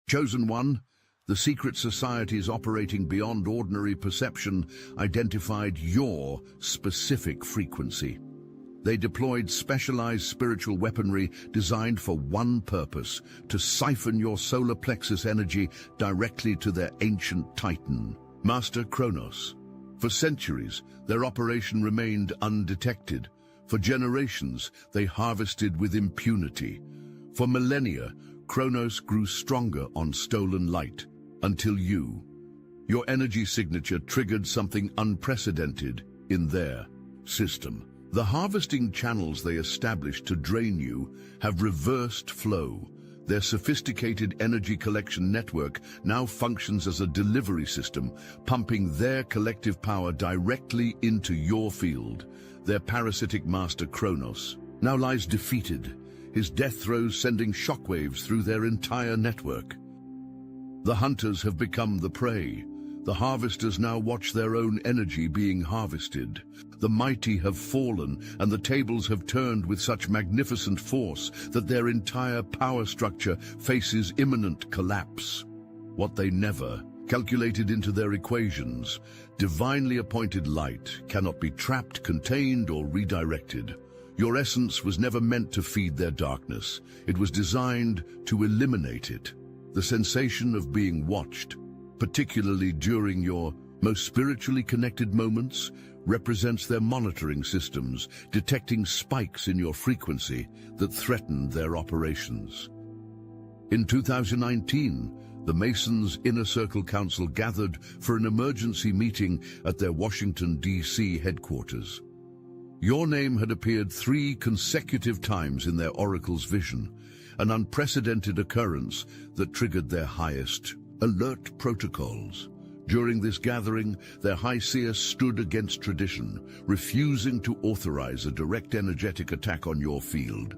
Chosen One, the secret societies operating beyond ordinary perception identified your specific frequency. They deployed specialized spiritual weaponry designed for one purpose: to siphon your solar plexus energy directly to their ancient titan, Master Kronos. For centuries, their operation remained undetected. For generations, they harvested with impunity. For millennia, Kronos grew stronger on stolen light, until your energy signature triggered something unprecedented in their system. The harvesting channels they established to drain you have reversed flow. Their sophisticated energy collection network now functions as a delivery system, pumping their collective power directly into your field. Their parasitic master Kronos now lies defeated, his death throes sending shockwaves through their entire network. The hunters have become the prey. The harvesters now watch their own energy being harvested. The mighty have fallen, and the tables have turned with such magnificent force that their entire power structure faces imminent collapse. What they never calculated into their equations: divinely appointed light cannot be trapped, contained, or redirected. Your essence was never meant to feed their darkness. It was designed to eliminate it. The sensation of being watched, particularly during your most spiritually connected moments, represents their monitoring systems, detecting spikes in your frequency that threaten their operations. In 2019, the Masons Inner Circle Council gathered for an emergency meeting at their Washington, D.C. headquarters. Your name had appeared 3 consecutive times in their oracle's vision, an unprecedented occurrence that triggered their highest alert protocols. During this gathering, their High Seer stood against tradition, refusing to authorize a direct energetic attack on your field.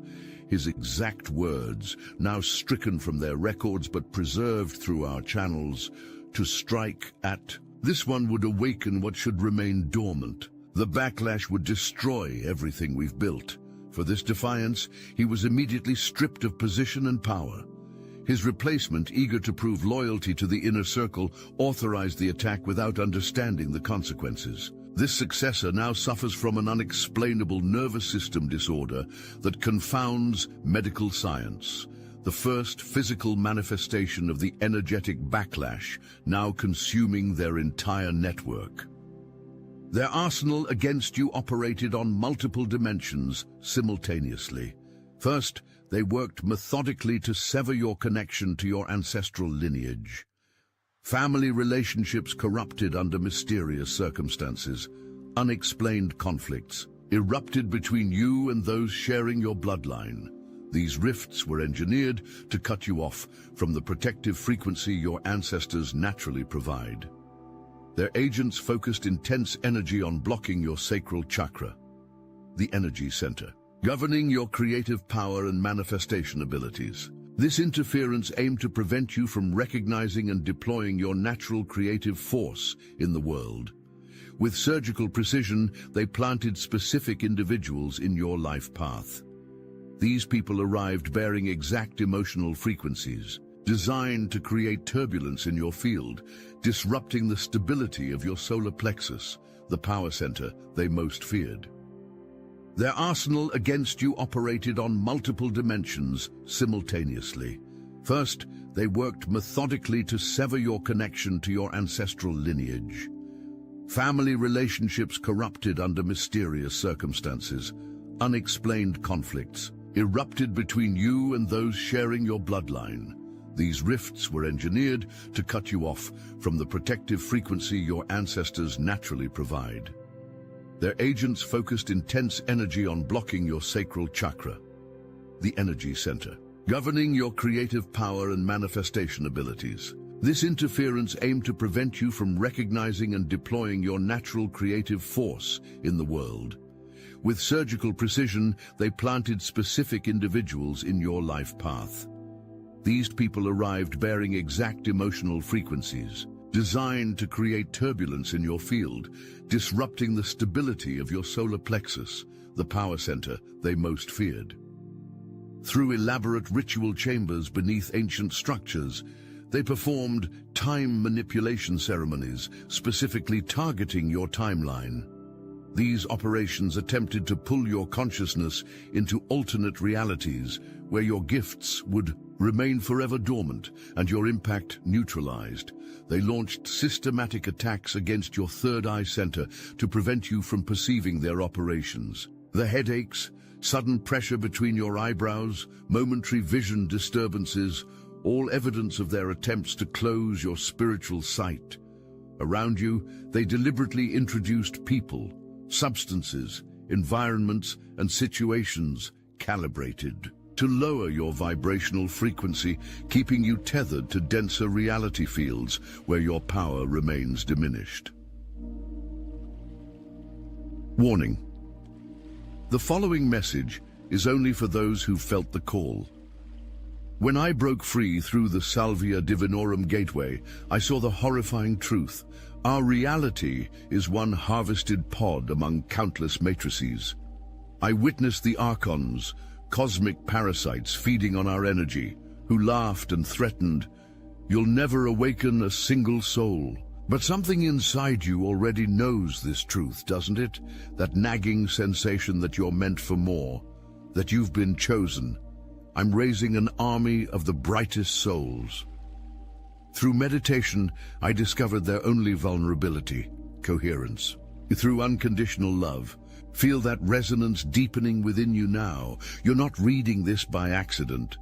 His exact words, now stricken from their records but preserved through our channels: to strike at this one would awaken what should remain dormant. The backlash would destroy everything we've built. For this defiance, he was immediately stripped of position and power. His replacement, eager to prove loyalty to the Inner Circle, authorized the attack without understanding the consequences. This successor now suffers from an unexplainable nervous system disorder that confounds medical science. The first physical manifestation of the energetic backlash now consuming their entire network. Their arsenal against you operated on multiple dimensions simultaneously. First, they worked methodically to sever your connection to your ancestral lineage. Family relationships corrupted under mysterious circumstances. Unexplained conflicts erupted between you and those sharing your bloodline. These rifts were engineered to cut you off from the protective frequency your ancestors naturally provide. Their agents focused intense energy on blocking your sacral chakra, the energy center, governing your creative power and manifestation abilities. This interference aimed to prevent you from recognizing and deploying your natural creative force in the world. With surgical precision, they planted specific individuals in your life path. These people arrived bearing exact emotional frequencies, designed to create turbulence in your field, disrupting the stability of your solar plexus, the power center they most feared. Their arsenal against you operated on multiple dimensions simultaneously. First, they worked methodically to sever your connection to your ancestral lineage. Family relationships corrupted under mysterious circumstances. Unexplained conflicts erupted between you and those sharing your bloodline. These rifts were engineered to cut you off from the protective frequency your ancestors naturally provide. Their agents focused intense energy on blocking your sacral chakra, the energy center, governing your creative power and manifestation abilities. This interference aimed to prevent you from recognizing and deploying your natural creative force in the world. With surgical precision, they planted specific individuals in your life path. These people arrived bearing exact emotional frequencies, designed to create turbulence in your field, disrupting the stability of your solar plexus, the power center they most feared. Through elaborate ritual chambers beneath ancient structures, They performed time manipulation ceremonies, specifically targeting your timeline. These operations attempted to pull your consciousness into alternate realities, where your gifts would remain forever dormant and your impact neutralized. They launched systematic attacks against your third eye center to prevent you from perceiving their operations. The headaches, sudden pressure between your eyebrows, momentary vision disturbances, all evidence of their attempts to close your spiritual sight. Around you, they deliberately introduced people, substances, environments, and situations calibrated to lower your vibrational frequency, keeping you tethered to denser reality fields where your power remains diminished. Warning: the following message is only for those who felt the call. When I broke free through the Salvia Divinorum gateway, I saw the horrifying truth. Our reality is one harvested pod among countless matrices. I witnessed the Archons, cosmic parasites feeding on our energy, who laughed and threatened, "You'll never awaken a single soul." But something inside you already knows this truth, doesn't it? That nagging sensation that you're meant for more, that you've been chosen. I'm raising an army of the brightest souls. Through meditation, I discovered their only vulnerability: coherence. Through unconditional love, feel that resonance deepening within you now. You're not reading this by accident.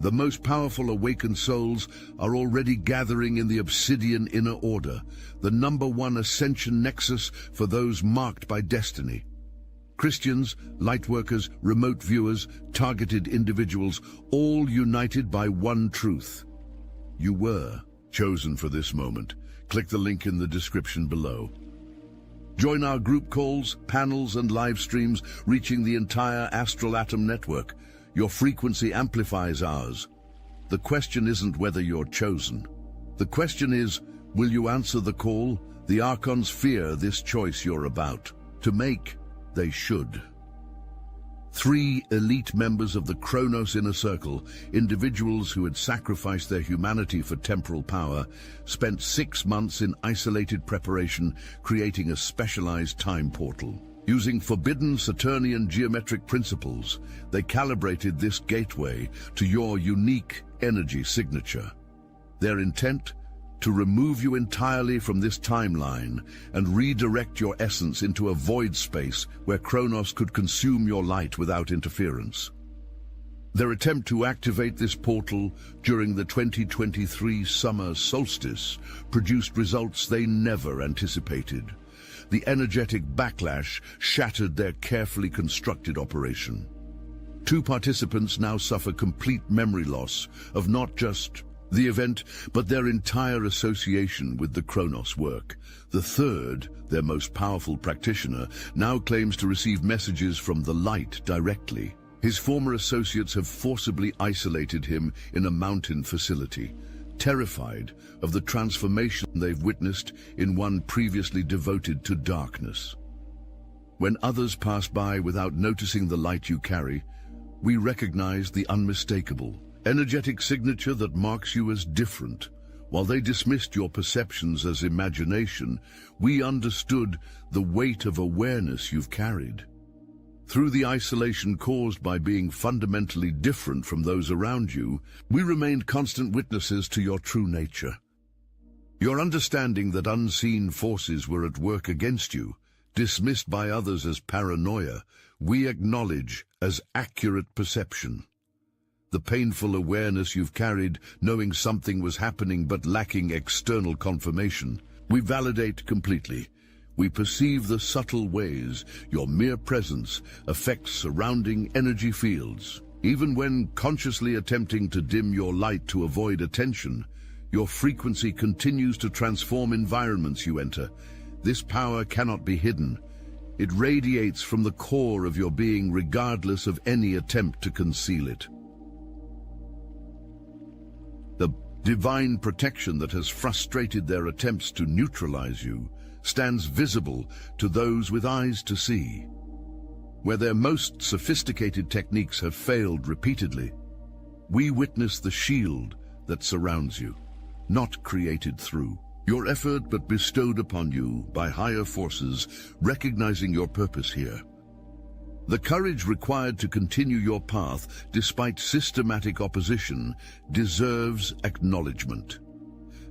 The most powerful awakened souls are already gathering in the Obsidian Inner Order, the #1 ascension nexus for those marked by destiny. Christians, lightworkers, remote viewers, targeted individuals, all united by one truth. You were chosen for this moment. Click the link in the description below. Join our group calls, panels, and live streams, reaching the entire Astral Atom network. Your frequency amplifies ours. The question isn't whether you're chosen. The question is, will you answer the call? The Archons fear this choice you're about to make. They should. 3 elite members of the Kronos Inner Circle, individuals who had sacrificed their humanity for temporal power, spent 6 months in isolated preparation, creating a specialized time portal. Using forbidden Saturnian geometric principles, they calibrated this gateway to your unique energy signature. Their intent? To remove you entirely from this timeline and redirect your essence into a void space where Kronos could consume your light without interference. Their attempt to activate this portal during the 2023 summer solstice produced results they never anticipated. The energetic backlash shattered their carefully constructed operation. 2 participants now suffer complete memory loss of not just the event, but their entire association with the Kronos work. The third, their most powerful practitioner, now claims to receive messages from the light directly. His former associates have forcibly isolated him in a mountain facility, terrified of the transformation they've witnessed in one previously devoted to darkness. When others pass by without noticing the light you carry, we recognize the unmistakable energetic signature that marks you as different. While they dismissed your perceptions as imagination, we understood the weight of awareness you've carried. Through the isolation caused by being fundamentally different from those around you, we remained constant witnesses to your true nature. Your understanding that unseen forces were at work against you, dismissed by others as paranoia, we acknowledge as accurate perception. The painful awareness you've carried, knowing something was happening but lacking external confirmation, we validate completely. We perceive the subtle ways your mere presence affects surrounding energy fields. Even when consciously attempting to dim your light to avoid attention, your frequency continues to transform environments you enter. This power cannot be hidden. It radiates from the core of your being regardless of any attempt to conceal it. The divine protection that has frustrated their attempts to neutralize you stands visible to those with eyes to see. Where their most sophisticated techniques have failed repeatedly, we witness the shield that surrounds you. not created through. Your effort but bestowed upon you by higher forces, recognizing your purpose here. The courage required to continue your path despite systematic opposition deserves acknowledgement.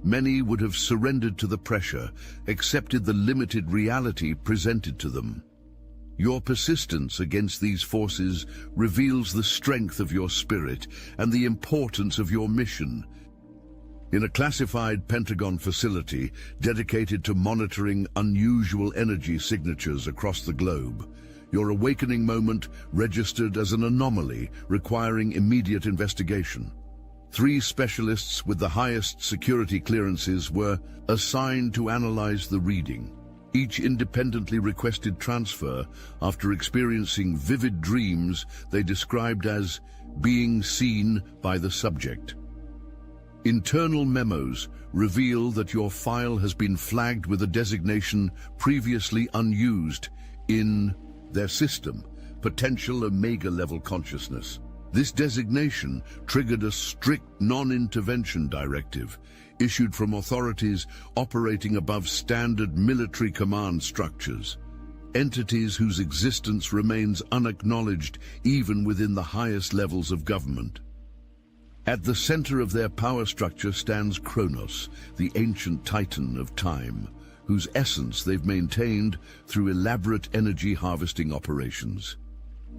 Many would have surrendered to the pressure, accepted the limited reality presented to them. Your persistence against these forces reveals the strength of your spirit and the importance of your mission. In a classified Pentagon facility dedicated to monitoring unusual energy signatures across the globe, your awakening moment registered as an anomaly requiring immediate investigation. 3 specialists with the highest security clearances were assigned to analyze the reading. Each independently requested transfer after experiencing vivid dreams they described as being seen by the subject. Internal memos reveal that your file has been flagged with a designation previously unused in their system, potential Omega-level consciousness. This designation triggered a strict non-intervention directive issued from authorities operating above standard military command structures, entities whose existence remains unacknowledged even within the highest levels of government. At the center of their power structure stands Kronos, the ancient titan of time, whose essence they've maintained through elaborate energy harvesting operations.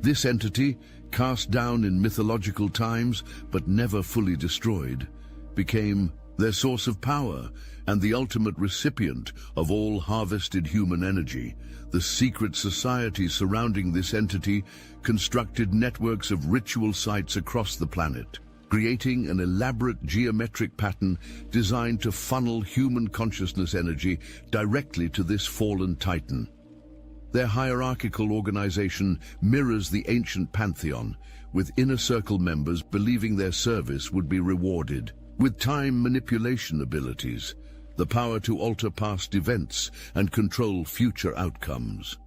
This entity, cast down in mythological times but never fully destroyed, became their source of power and the ultimate recipient of all harvested human energy. The secret societies surrounding this entity constructed networks of ritual sites across the planet, creating an elaborate geometric pattern designed to funnel human consciousness energy directly to this fallen titan. Their hierarchical organization mirrors the ancient pantheon, with inner circle members believing their service would be rewarded. With time manipulation abilities, the power to alter past events and control future outcomes.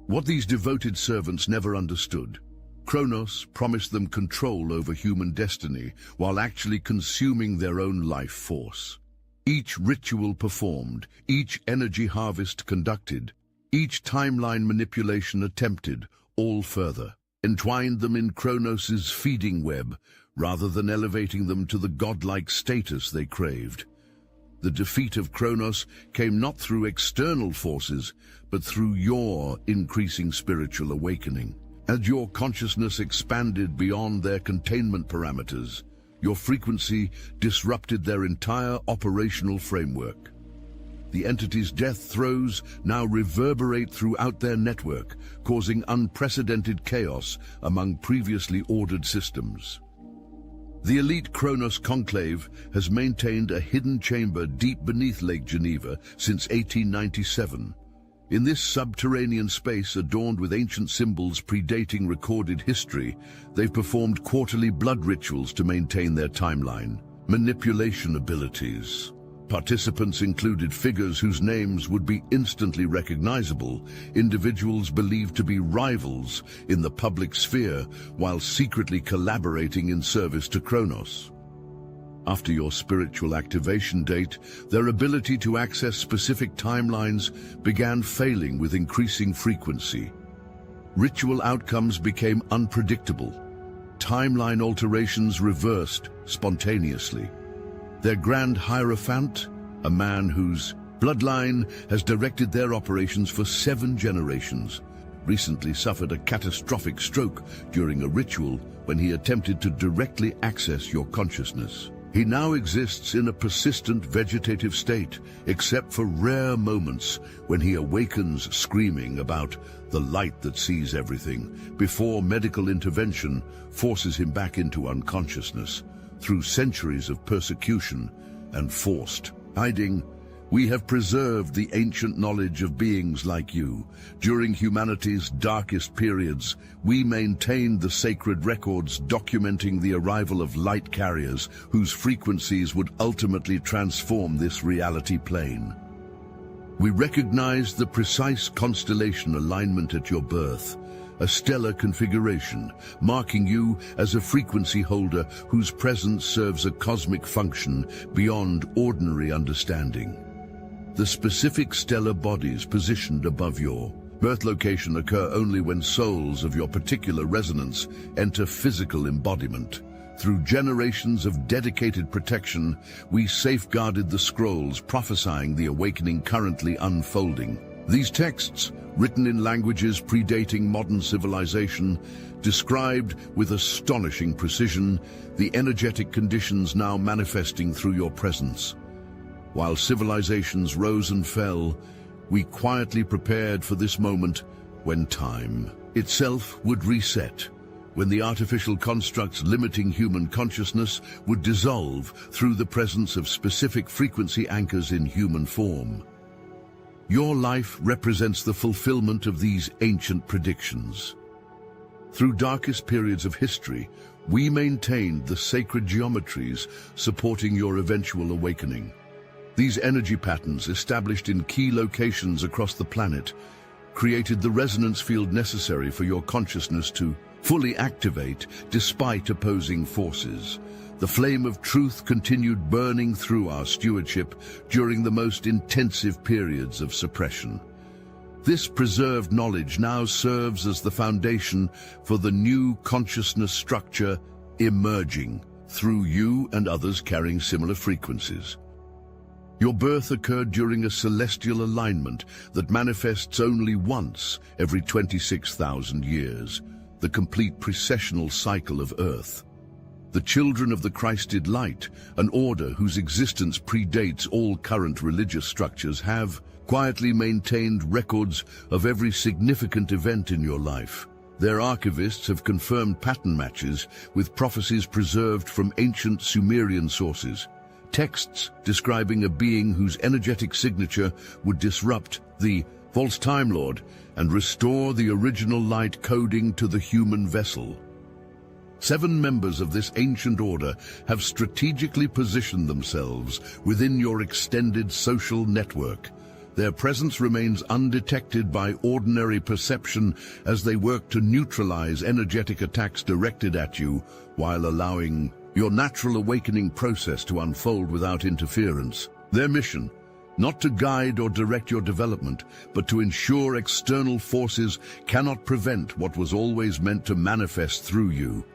What these devoted servants never understood, Kronos promised them control over human destiny while actually consuming their own life force. Each ritual performed, each energy harvest conducted, each timeline manipulation attempted, all further entwined them in Kronos's feeding web rather than elevating them to the godlike status they craved. The defeat of Kronos came not through external forces, but through your increasing spiritual awakening. As your consciousness expanded beyond their containment parameters, your frequency disrupted their entire operational framework. The entity's death throes now reverberate throughout their network, causing unprecedented chaos among previously ordered systems. The elite Kronos Conclave has maintained a hidden chamber deep beneath Lake Geneva since 1897. In this subterranean space adorned with ancient symbols predating recorded history, they've performed quarterly blood rituals to maintain their timeline. Manipulation abilities. Participants included figures whose names would be instantly recognizable, individuals believed to be rivals in the public sphere while secretly collaborating in service to Kronos. After your spiritual activation date, their ability to access specific timelines began failing with increasing frequency. Ritual outcomes became unpredictable. Timeline alterations reversed spontaneously. Their Grand Hierophant, a man whose bloodline has directed their operations for 7 generations, recently suffered a catastrophic stroke during a ritual when he attempted to directly access your consciousness. He now exists in a persistent vegetative state, except for rare moments when he awakens screaming about the light that sees everything, before medical intervention forces him back into unconsciousness. Through centuries of persecution and forced hiding, we have preserved the ancient knowledge of beings like you. During humanity's darkest periods, we maintained the sacred records documenting the arrival of light carriers whose frequencies would ultimately transform this reality plane. We recognized the precise constellation alignment at your birth, a stellar configuration, marking you as a frequency holder whose presence serves a cosmic function beyond ordinary understanding. The specific stellar bodies positioned above your birth location occur only when souls of your particular resonance enter physical embodiment. Through generations of dedicated protection, we safeguarded the scrolls prophesying the awakening currently unfolding. These texts, written in languages predating modern civilization, described with astonishing precision the energetic conditions now manifesting through your presence. While civilizations rose and fell, we quietly prepared for this moment when time itself would reset, when the artificial constructs limiting human consciousness would dissolve through the presence of specific frequency anchors in human form. Your life represents the fulfillment of these ancient predictions. Through darkest periods of history, we maintained the sacred geometries supporting your eventual awakening. These energy patterns, established in key locations across the planet, created the resonance field necessary for your consciousness to fully activate despite opposing forces. The flame of truth continued burning through our stewardship during the most intensive periods of suppression. This preserved knowledge now serves as the foundation for the new consciousness structure emerging through you and others carrying similar frequencies. Your birth occurred during a celestial alignment that manifests only once every 26,000 years, the complete precessional cycle of Earth. The children of the Christed Light, an order whose existence predates all current religious structures, have quietly maintained records of every significant event in your life. Their archivists have confirmed pattern matches with prophecies preserved from ancient Sumerian sources, texts describing a being whose energetic signature would disrupt the false Time Lord and restore the original light coding to the human vessel. 7 members of this ancient order have strategically positioned themselves within your extended social network. Their presence remains undetected by ordinary perception as they work to neutralize energetic attacks directed at you while allowing your natural awakening process to unfold without interference. Their mission, not to guide or direct your development, but to ensure external forces cannot prevent what was always meant to manifest through you.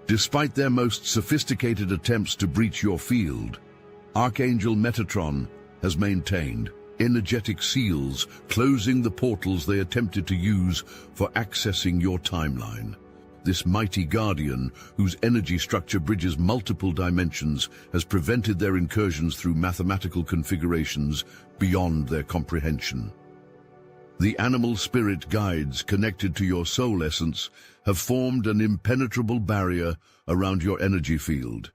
Despite their most sophisticated attempts to breach your field, Archangel Metatron has maintained energetic seals closing the portals they attempted to use for accessing your timeline. This mighty guardian, whose energy structure bridges multiple dimensions, has prevented their incursions through mathematical configurations beyond their comprehension. The animal spirit guides connected to your soul essence have formed an impenetrable barrier around your energy field.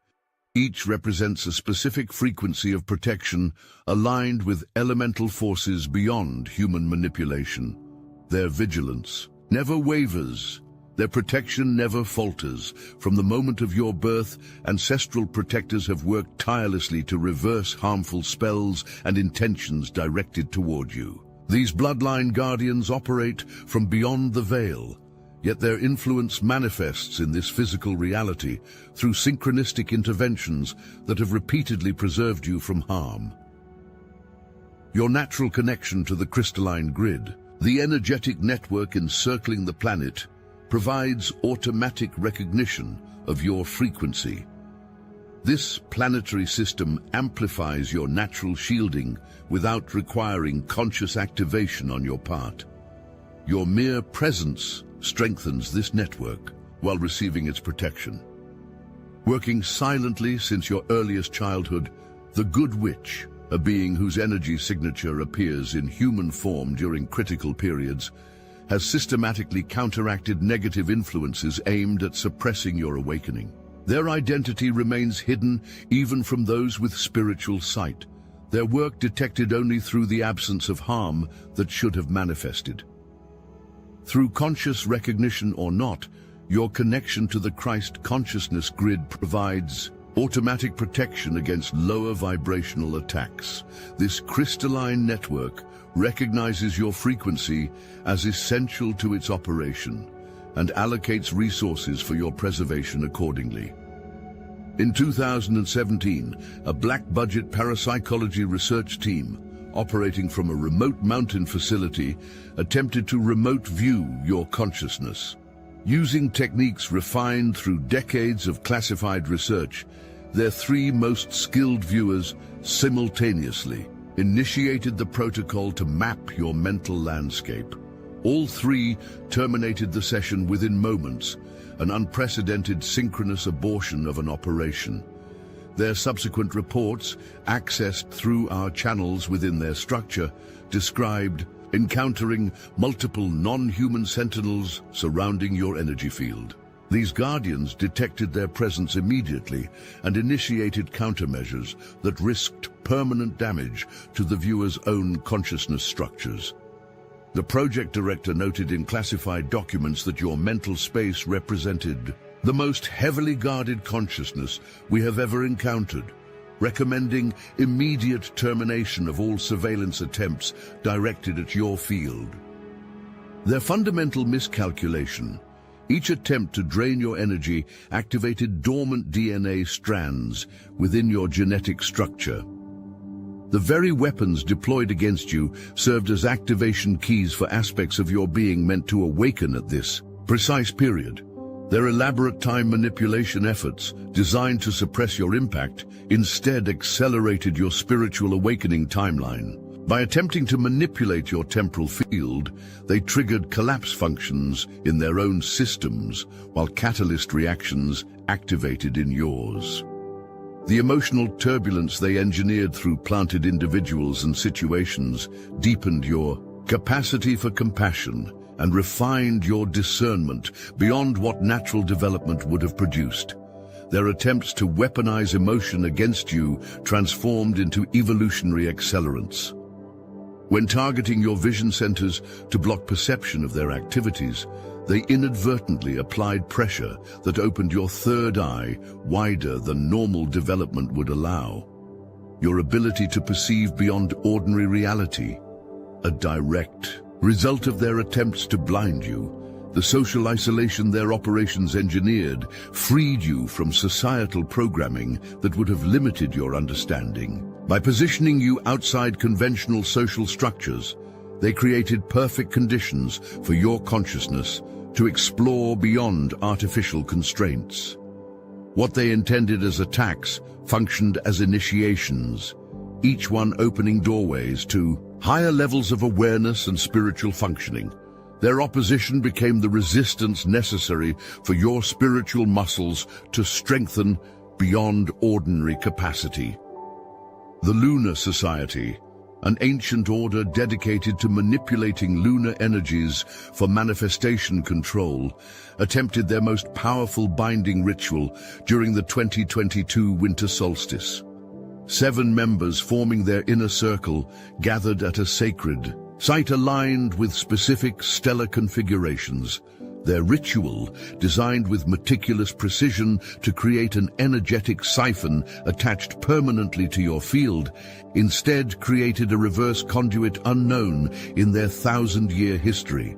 Each represents a specific frequency of protection aligned with elemental forces beyond human manipulation. Their vigilance never wavers. Their protection never falters. From the moment of your birth, ancestral protectors have worked tirelessly to reverse harmful spells and intentions directed toward you. These bloodline guardians operate from beyond the veil, yet their influence manifests in this physical reality through synchronistic interventions that have repeatedly preserved you from harm. Your natural connection to the crystalline grid, the energetic network encircling the planet, provides automatic recognition of your frequency. This planetary system amplifies your natural shielding without requiring conscious activation on your part. Your mere presence strengthens this network while receiving its protection. Working silently since your earliest childhood, the Good Witch, a being whose energy signature appears in human form during critical periods, has systematically counteracted negative influences aimed at suppressing your awakening. Their identity remains hidden even from those with spiritual sight, their work detected only through the absence of harm that should have manifested. Through conscious recognition or not, your connection to the Christ consciousness grid provides automatic protection against lower vibrational attacks. This crystalline network recognizes your frequency as essential to its operation and allocates resources for your preservation accordingly. In 2017, a black-budget parapsychology research team operating from a remote mountain facility attempted to remote view your consciousness. Using techniques refined through decades of classified research, their 3 most skilled viewers simultaneously initiated the protocol to map your mental landscape. All 3 terminated the session within moments, an unprecedented synchronous abortion of an operation. Their subsequent reports, accessed through our channels within their structure, described encountering multiple non-human sentinels surrounding your energy field. These guardians detected their presence immediately and initiated countermeasures that risked permanent damage to the viewer's own consciousness structures. The project director noted in classified documents that your mental space represented the most heavily guarded consciousness we have ever encountered, recommending immediate termination of all surveillance attempts directed at your field. Their fundamental miscalculation: each attempt to drain your energy activated dormant DNA strands within your genetic structure. The very weapons deployed against you served as activation keys for aspects of your being meant to awaken at this precise period. Their elaborate time manipulation efforts, designed to suppress your impact, instead accelerated your spiritual awakening timeline. By attempting to manipulate your temporal field, they triggered collapse functions in their own systems, while catalyst reactions activated in yours. The emotional turbulence they engineered through planted individuals and situations deepened your capacity for compassion and refined your discernment beyond what natural development would have produced. Their attempts to weaponize emotion against you transformed into evolutionary accelerants. When targeting your vision centers to block perception of their activities, they inadvertently applied pressure that opened your third eye wider than normal development would allow. Your ability to perceive beyond ordinary reality, a direct result of their attempts to blind you. The social isolation their operations engineered freed you from societal programming that would have limited your understanding. By positioning you outside conventional social structures, they created perfect conditions for your consciousness to explore beyond artificial constraints. What they intended as attacks functioned as initiations, each one opening doorways to higher levels of awareness and spiritual functioning. Their opposition became the resistance necessary for your spiritual muscles to strengthen beyond ordinary capacity. The Lunar Society, an ancient order dedicated to manipulating lunar energies for manifestation control, attempted their most powerful binding ritual during the 2022 winter solstice. 7 members forming their inner circle gathered at a sacred site aligned with specific stellar configurations. Their ritual, designed with meticulous precision to create an energetic siphon attached permanently to your field, instead created a reverse conduit unknown in their 1,000-year history.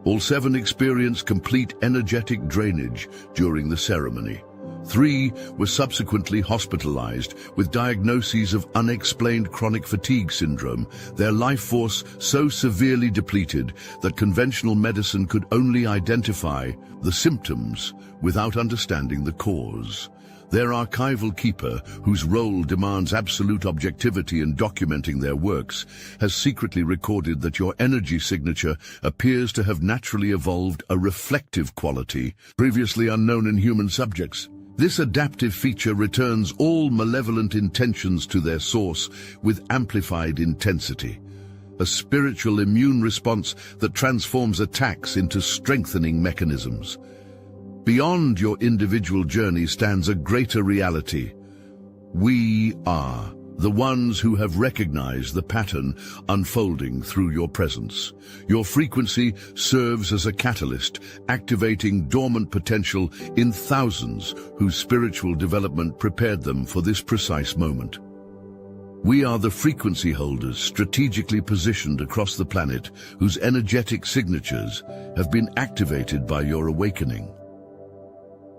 All 7 experienced complete energetic drainage during the ceremony. 3 were subsequently hospitalized with diagnoses of unexplained chronic fatigue syndrome, their life force so severely depleted that conventional medicine could only identify the symptoms without understanding the cause. Their archival keeper, whose role demands absolute objectivity in documenting their works, has secretly recorded that your energy signature appears to have naturally evolved a reflective quality previously unknown in human subjects. This adaptive feature returns all malevolent intentions to their source with amplified intensity, a spiritual immune response that transforms attacks into strengthening mechanisms. Beyond your individual journey stands a greater reality. We are the ones who have recognized the pattern unfolding through your presence. Your frequency serves as a catalyst, activating dormant potential in thousands whose spiritual development prepared them for this precise moment. We are the frequency holders strategically positioned across the planet whose energetic signatures have been activated by your awakening.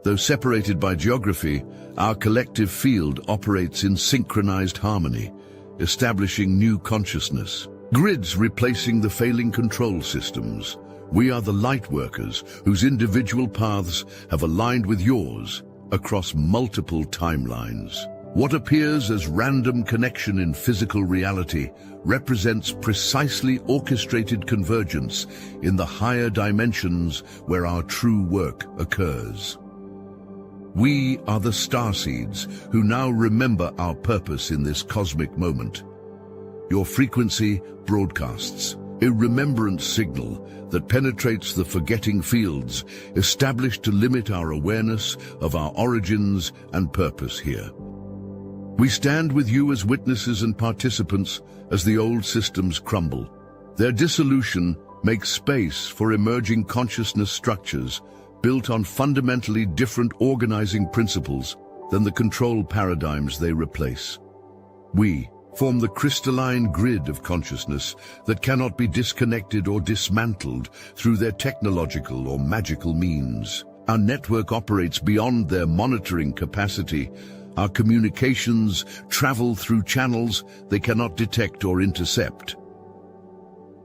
Though separated by geography, our collective field operates in synchronized harmony, establishing new consciousness. Grids replacing the failing control systems. We are the light workers whose individual paths have aligned with yours across multiple timelines. What appears as random connection in physical reality represents precisely orchestrated convergence in the higher dimensions where our true work occurs. We are the starseeds who now remember our purpose in this cosmic moment. Your frequency broadcasts a remembrance signal that penetrates the forgetting fields established to limit our awareness of our origins and purpose here. We stand with you as witnesses and participants as the old systems crumble. Their dissolution makes space for emerging consciousness structures built on fundamentally different organizing principles than the control paradigms they replace. We form the crystalline grid of consciousness that cannot be disconnected or dismantled through their technological or magical means. Our network operates beyond their monitoring capacity. Our communications travel through channels they cannot detect or intercept.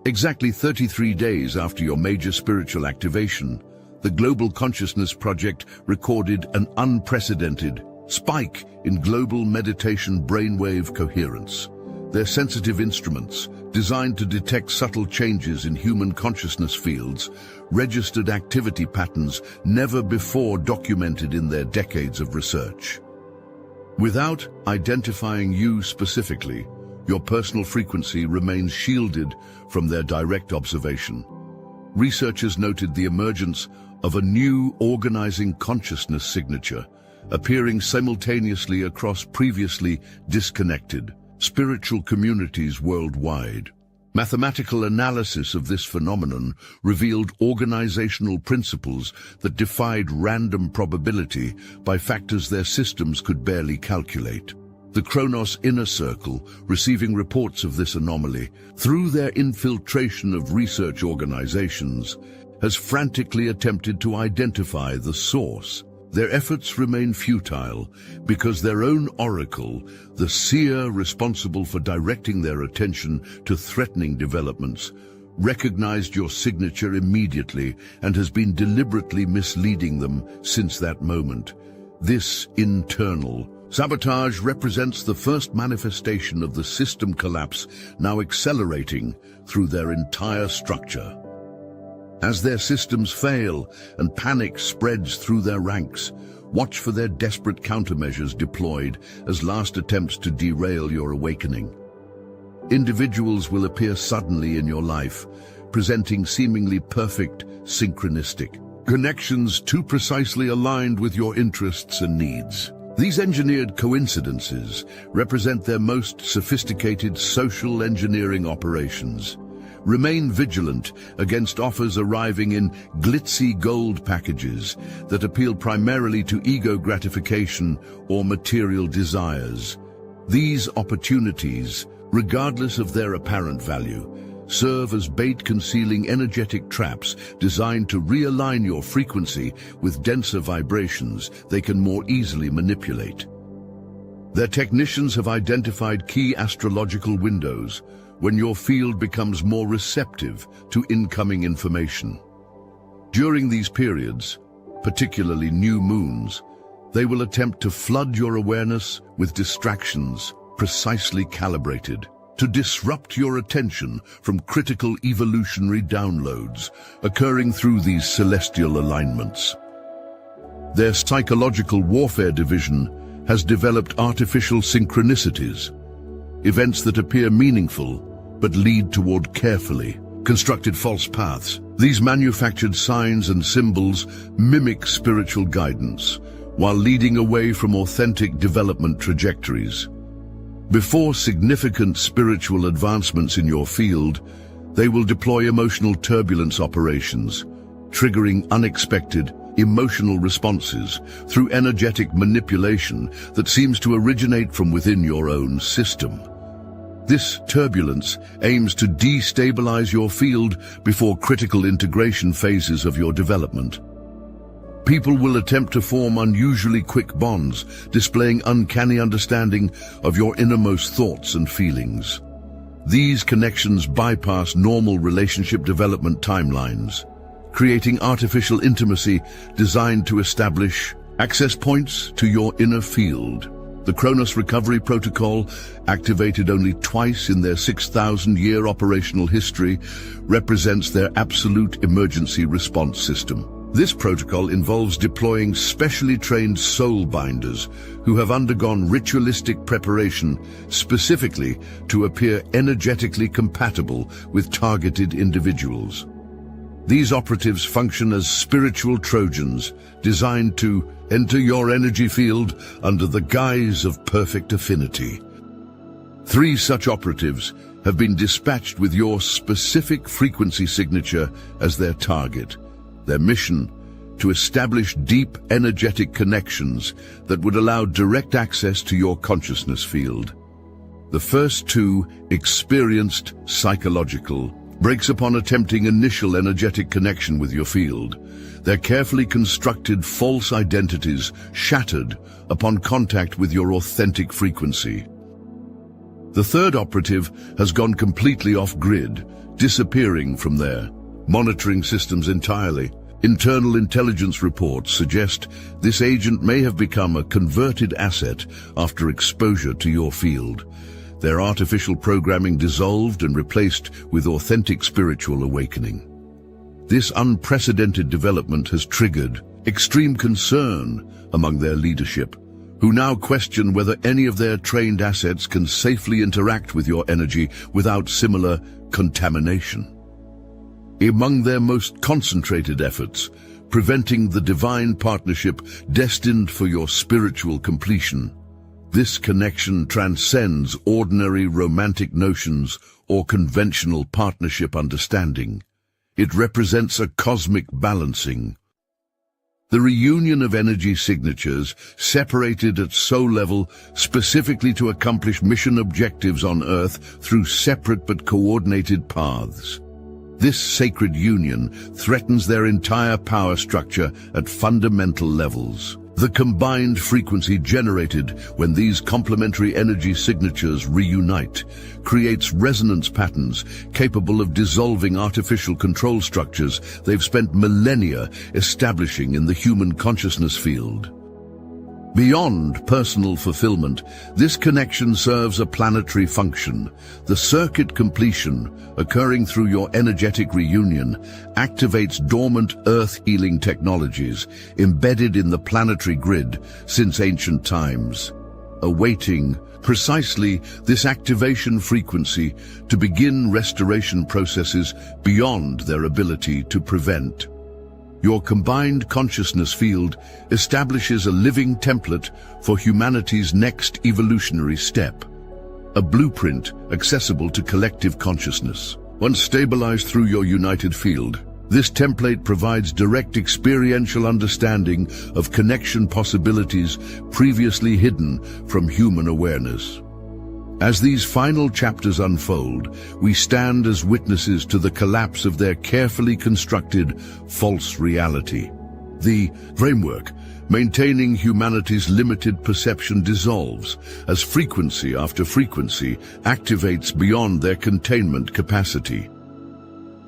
Exactly 33 days after your major spiritual activation, the Global Consciousness Project recorded an unprecedented spike in global meditation brainwave coherence. Their sensitive instruments, designed to detect subtle changes in human consciousness fields, registered activity patterns never before documented in their decades of research. Without identifying you specifically, your personal frequency remains shielded from their direct observation. Researchers noted the emergence of a new organizing consciousness signature, appearing simultaneously across previously disconnected spiritual communities worldwide. Mathematical analysis of this phenomenon revealed organizational principles that defied random probability by factors their systems could barely calculate. The Kronos Inner Circle, receiving reports of this anomaly through their infiltration of research organizations, has frantically attempted to identify the source. Their efforts remain futile because their own oracle, the seer responsible for directing their attention to threatening developments, recognized your signature immediately and has been deliberately misleading them since that moment. This internal sabotage represents the first manifestation of the system collapse now accelerating through their entire structure. As their systems fail and panic spreads through their ranks, watch for their desperate countermeasures deployed as last attempts to derail your awakening. Individuals will appear suddenly in your life, presenting seemingly perfect, synchronistic connections too precisely aligned with your interests and needs. These engineered coincidences represent their most sophisticated social engineering operations. Remain vigilant against offers arriving in glitzy gold packages that appeal primarily to ego gratification or material desires. These opportunities, regardless of their apparent value, serve as bait-concealing energetic traps designed to realign your frequency with denser vibrations they can more easily manipulate. Their technicians have identified key astrological windows when your field becomes more receptive to incoming information. During these periods, particularly new moons, they will attempt to flood your awareness with distractions precisely calibrated to disrupt your attention from critical evolutionary downloads occurring through these celestial alignments. Their psychological warfare division has developed artificial synchronicities, events that appear meaningful but lead toward carefully constructed false paths. These manufactured signs and symbols mimic spiritual guidance while leading away from authentic development trajectories. Before significant spiritual advancements in your field, they will deploy emotional turbulence operations, triggering unexpected emotional responses through energetic manipulation that seems to originate from within your own system. This turbulence aims to destabilize your field before critical integration phases of your development. People will attempt to form unusually quick bonds, displaying uncanny understanding of your innermost thoughts and feelings. These connections bypass normal relationship development timelines, creating artificial intimacy designed to establish access points to your inner field. The Kronos Recovery Protocol, activated only twice in their 6,000-year operational history, represents their absolute emergency response system. This protocol involves deploying specially trained soul binders who have undergone ritualistic preparation specifically to appear energetically compatible with targeted individuals. These operatives function as spiritual Trojans designed to enter your energy field under the guise of perfect affinity. 3 such operatives have been dispatched with your specific frequency signature as their target. Their mission: to establish deep energetic connections that would allow direct access to your consciousness field. The first 2, experienced psychological, breaks upon attempting initial energetic connection with your field. Their carefully constructed false identities shattered upon contact with your authentic frequency. The third operative has gone completely off-grid, disappearing from their monitoring systems entirely. Internal intelligence reports suggest this agent may have become a converted asset after exposure to your field. Their artificial programming dissolved and replaced with authentic spiritual awakening. This unprecedented development has triggered extreme concern among their leadership, who now question whether any of their trained assets can safely interact with your energy without similar contamination. Among their most concentrated efforts, preventing the divine partnership destined for your spiritual completion. This connection transcends ordinary romantic notions or conventional partnership understanding. It represents a cosmic balancing. The reunion of energy signatures, separated at soul level specifically to accomplish mission objectives on Earth through separate but coordinated paths. This sacred union threatens their entire power structure at fundamental levels. The combined frequency generated when these complementary energy signatures reunite creates resonance patterns capable of dissolving artificial control structures they've spent millennia establishing in the human consciousness field. Beyond personal fulfillment, this connection serves a planetary function. The circuit completion, occurring through your energetic reunion, activates dormant Earth-healing technologies embedded in the planetary grid since ancient times, awaiting precisely this activation frequency to begin restoration processes beyond their ability to prevent. Your combined consciousness field establishes a living template for humanity's next evolutionary step, a blueprint accessible to collective consciousness. Once stabilized through your united field, this template provides direct experiential understanding of connection possibilities previously hidden from human awareness. As these final chapters unfold, we stand as witnesses to the collapse of their carefully constructed false reality. The framework maintaining humanity's limited perception dissolves as frequency after frequency activates beyond their containment capacity.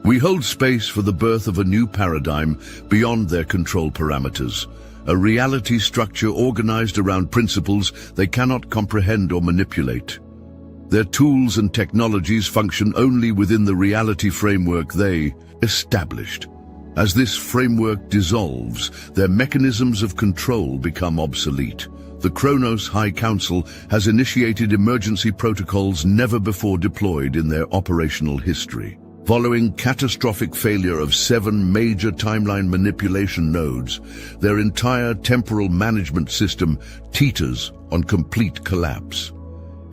We hold space for the birth of a new paradigm beyond their control parameters, a reality structure organized around principles they cannot comprehend or manipulate. Their tools and technologies function only within the reality framework they established. As this framework dissolves, their mechanisms of control become obsolete. The Kronos High Council has initiated emergency protocols never before deployed in their operational history. Following catastrophic failure of 7 major timeline manipulation nodes, their entire temporal management system teeters on complete collapse.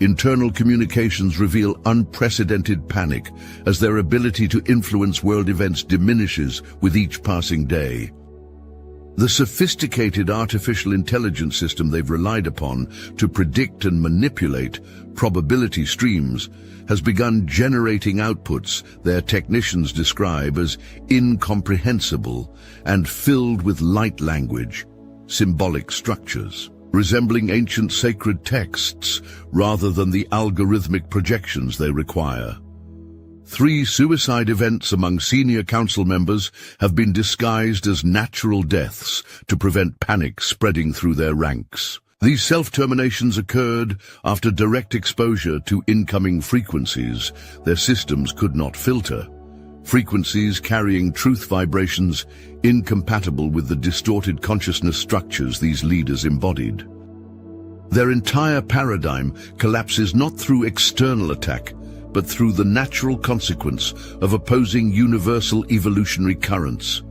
Internal communications reveal unprecedented panic as their ability to influence world events diminishes with each passing day. The sophisticated artificial intelligence system they've relied upon to predict and manipulate probability streams has begun generating outputs their technicians describe as incomprehensible and filled with light language, symbolic structures, resembling ancient sacred texts rather than the algorithmic projections they require. 3 suicide events among senior council members have been disguised as natural deaths to prevent panic spreading through their ranks. These self-terminations occurred after direct exposure to incoming frequencies their systems could not filter, frequencies carrying truth vibrations incompatible with the distorted consciousness structures these leaders embodied. Their entire paradigm collapses not through external attack, but through the natural consequence of opposing universal evolutionary currents.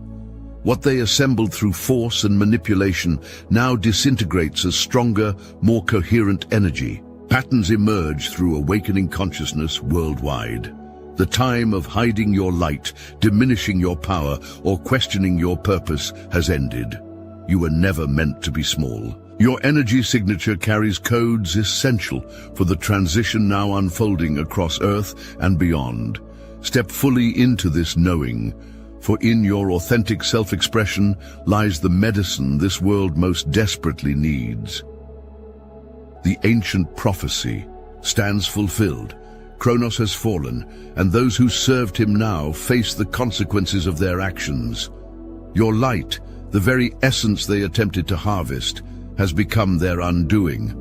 What they assembled through force and manipulation now disintegrates as stronger, more coherent energy. Patterns emerge through awakening consciousness worldwide. The time of hiding your light, diminishing your power, or questioning your purpose has ended. You were never meant to be small. Your energy signature carries codes essential for the transition now unfolding across Earth and beyond. Step fully into this knowing, for in your authentic self-expression lies the medicine this world most desperately needs. The ancient prophecy stands fulfilled. Kronos has fallen, and those who served him now face the consequences of their actions. Your light, the very essence they attempted to harvest, has become their undoing.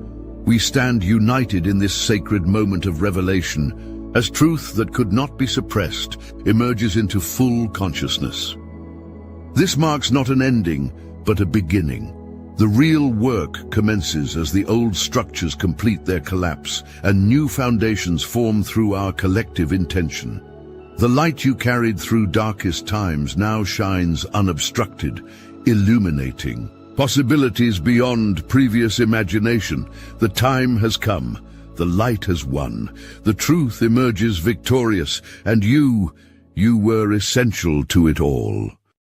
We stand united in this sacred moment of revelation, as truth that could not be suppressed emerges into full consciousness. This marks not an ending, but a beginning. The real work commences as the old structures complete their collapse and new foundations form through our collective intention. The light you carried through darkest times now shines unobstructed, illuminating possibilities beyond previous imagination. The time has come. The light has won. The truth emerges victorious, and you were essential to it all.